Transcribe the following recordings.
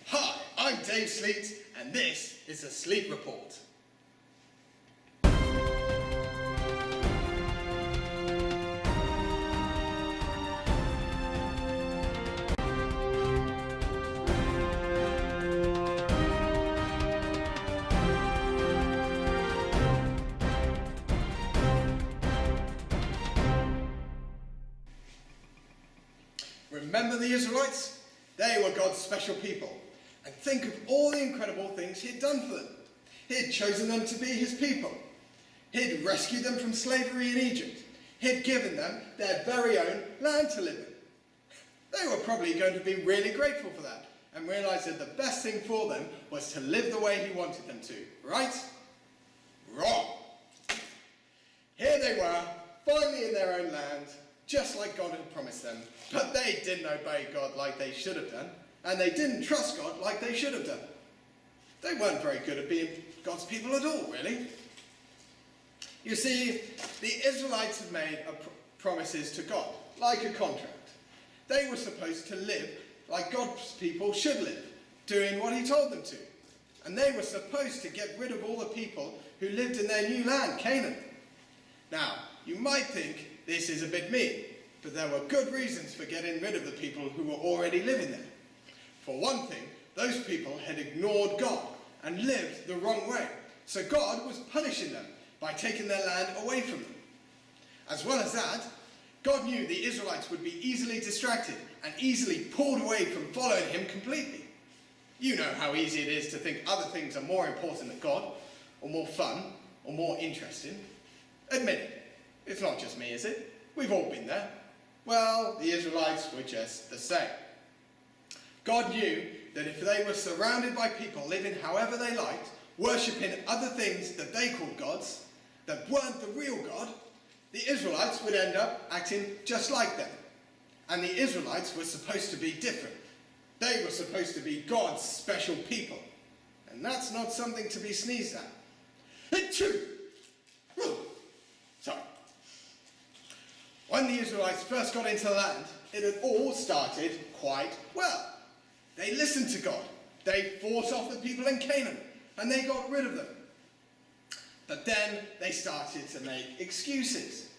Hi, I'm Dave Sleet, and this is the Sleet Report. Remember the Israelites? They were God's special people. And think of all the incredible things He'd done for them. He'd chosen them to be His people. He'd rescued them from slavery in Egypt. He'd given them their very own land to live in. They were probably going to be really grateful for that and realise that the best thing for them was to live the way He wanted them to, right? Wrong! Here they were, finally in their own land, just like God had promised them, but they didn't obey God like they should have done, and they didn't trust God like they should have done. They weren't very good at being God's people at all, really. You see, the Israelites had made promises to God, like a contract. They were supposed to live like God's people should live, doing what He told them to. And they were supposed to get rid of all the people who lived in their new land, Canaan. Now, you might think this is a bit mean, but there were good reasons for getting rid of the people who were already living there. For one thing, those people had ignored God and lived the wrong way, so God was punishing them by taking their land away from them. As well as that, God knew the Israelites would be easily distracted and easily pulled away from following Him completely. You know how easy it is to think other things are more important than God, or more fun, or more interesting. Admit it. It's not just me, is it? We've all been there. Well, the Israelites were just the same. God knew that if they were surrounded by people living however they liked, worshipping other things that they called gods, that weren't the real God, the Israelites would end up acting just like them. And the Israelites were supposed to be different. They were supposed to be God's special people. And that's not something to be sneezed at. Achoo! Sorry. When the Israelites first got into the land, it had all started quite well. They listened to God. They fought off the people in Canaan, and they got rid of them. But then they started to make excuses.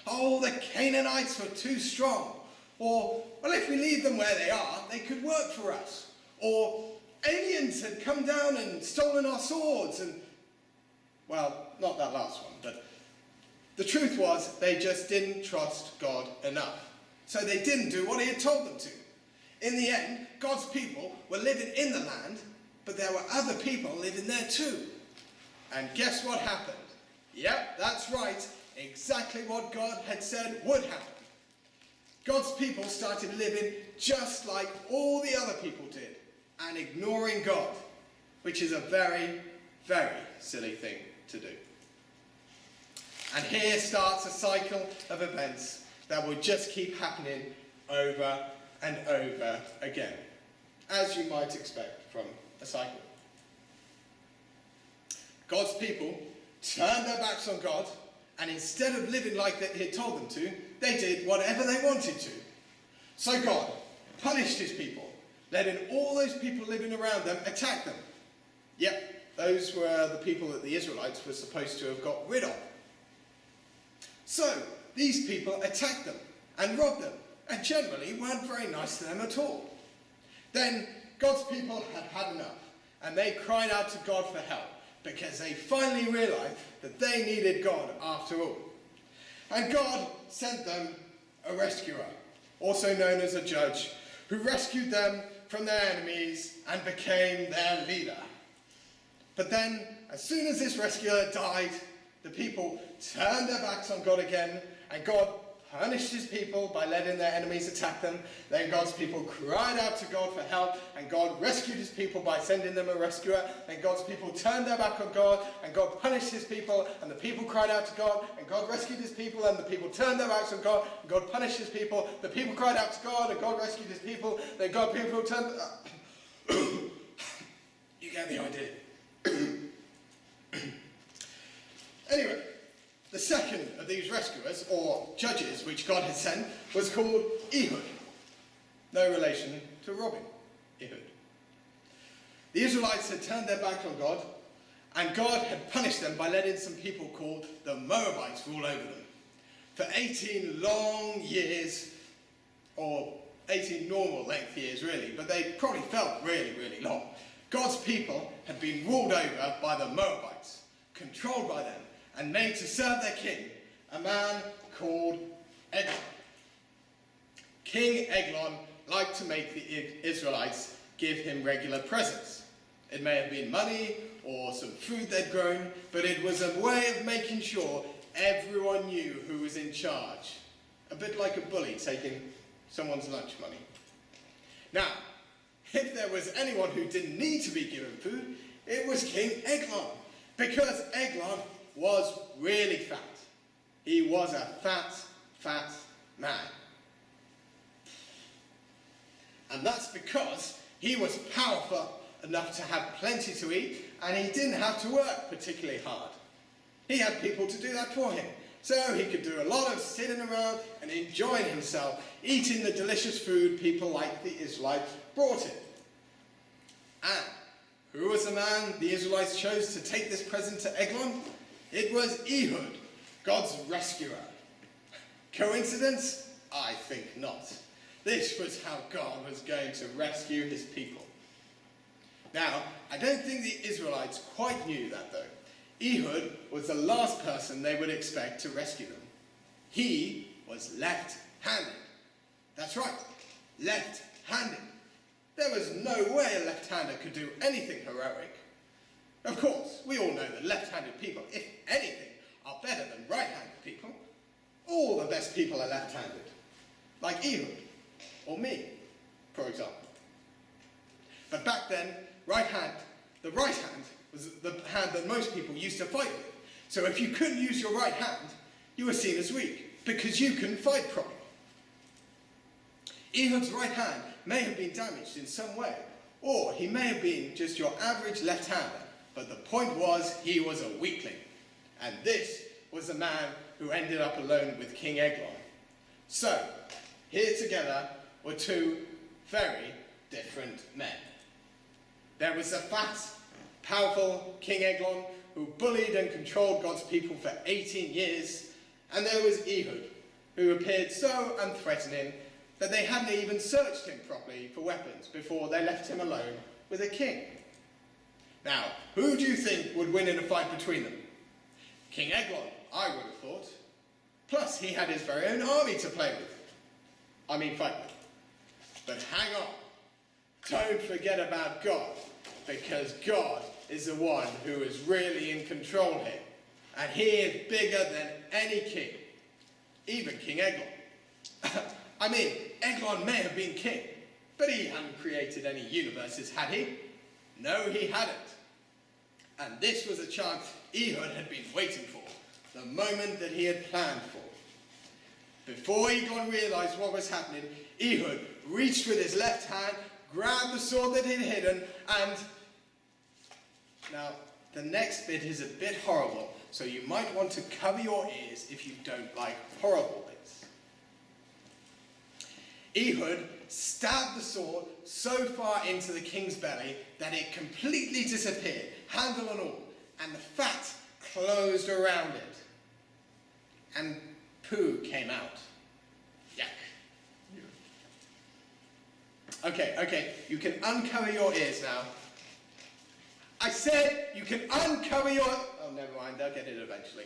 Oh, the Canaanites were too strong. Or, well, if we leave them where they are, they could work for us. Or, aliens had come down and stolen our swords. And, well, not that last one, but the truth was they just didn't trust God enough. So they didn't do what He had told them to. In the end, God's people were living in the land, but there were other people living there too. And guess what happened? Yep, that's right, exactly what God had said would happen. God's people started living just like all the other people did, and ignoring God, which is a very, very silly thing to do. And here starts a cycle of events that will just keep happening over and over again, as you might expect from a cycle. God's people turned their backs on God, and instead of living like He had told them to, they did whatever they wanted to. So God punished His people, letting all those people living around them attack them. Yep, those were the people that the Israelites were supposed to have got rid of. So these people attacked them and robbed them, and generally weren't very nice to them at all. Then God's people had had enough, and they cried out to God for help, because they finally realized that they needed God after all. And God sent them a rescuer, also known as a judge, who rescued them from their enemies and became their leader. But then, as soon as this rescuer died, the people turned their backs on God again, and God punished His people by letting their enemies attack them. Then God's people cried out to God for help, and God rescued His people by sending them a rescuer. Then God's people turned their back on God, and God punished His people, and the people cried out to God, and God rescued His people, and the people turned their backs on God, and God punished His people. The people cried out to God, and God rescued His people. Then God people turned... You get the idea. Anyway, the second of these rescuers, or judges, which God had sent, was called Ehud. No relation to Robin, Ehud. The Israelites had turned their back on God, and God had punished them by letting some people called the Moabites rule over them. For 18 long years, or 18 normal length years really, but they probably felt really, really long. God's people had been ruled over by the Moabites, controlled by them, and made to serve their king, a man called Eglon. King Eglon liked to make the Israelites give him regular presents. It may have been money or some food they'd grown, but it was a way of making sure everyone knew who was in charge. A bit like a bully taking someone's lunch money. Now, if there was anyone who didn't need to be given food, it was King Eglon, because Eglon was really fat. He was a fat man. And that's because he was powerful enough to have plenty to eat, and he didn't have to work particularly hard. He had people to do that for him, so he could do a lot of sitting around and enjoying himself, eating the delicious food people like the Israelites brought him. And who was the man the Israelites chose to take this present to Eglon? It was Ehud, God's rescuer. Coincidence? I think not. This was how God was going to rescue his people. Now, I don't think the Israelites quite knew that though. Ehud was the last person they would expect to rescue them. He was left-handed. That's right, left-handed. There was no way a left-hander could do anything heroic. Of course, we all know that left-handed people, if anything, are better than right-handed people. All the best people are left-handed. Like Ehud, or me, for example. But back then, the right hand was the hand that most people used to fight with. So if you couldn't use your right hand, you were seen as weak, because you couldn't fight properly. Ehud's right hand may have been damaged in some way, or he may have been just your average left-hander, but the point was he was a weakling. And this was the man who ended up alone with King Eglon. So, here together were two very different men. There was the fat, powerful King Eglon, who bullied and controlled God's people for 18 years, and there was Ehud, who appeared so unthreatening that they hadn't even searched him properly for weapons before they left him alone with a king. Now, who do you think would win in a fight between them? King Eglon, I would have thought. Plus, he had his very own army to fight with. But hang on, don't forget about God, because God is the one who is really in control here. And he is bigger than any king, even King Eglon. Eglon may have been king, but he hadn't created any universes, had he? No, he hadn't. And this was a chance Ehud had been waiting for, the moment that he had planned for. Before Eglon realized what was happening, Ehud reached with his left hand, grabbed the sword that he'd hidden, and... Now, the next bit is a bit horrible, so you might want to cover your ears if you don't like horrible bits. Ehud stabbed the sword so far into the king's belly that it completely disappeared, handle and all, and the fat closed around it. And poo came out. Yuck. Okay, you can uncover your ears now. I said you can uncover your... Oh, never mind, they'll get it eventually.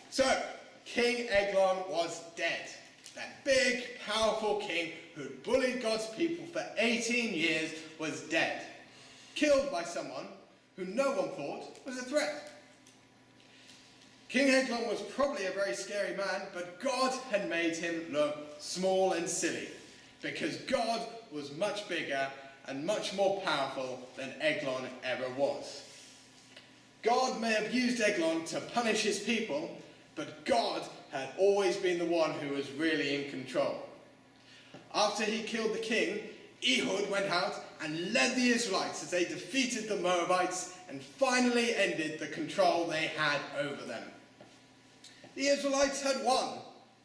So, King Eglon was dead. That big, powerful king who'd bullied God's people for 18 years was dead. Killed by someone who no one thought was a threat. King Eglon was probably a very scary man, but God had made him look small and silly, because God was much bigger and much more powerful than Eglon ever was. God may have used Eglon to punish his people, but God had always been the one who was really in control. After he killed the king, Ehud went out and led the Israelites as they defeated the Moabites and finally ended the control they had over them. The Israelites had won.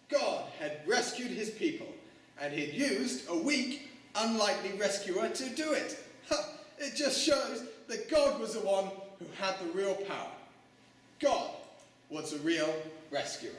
God had rescued his people, and he'd used a weak, unlikely rescuer to do it. It just shows that God was the one who had the real power. God was the real rescuer.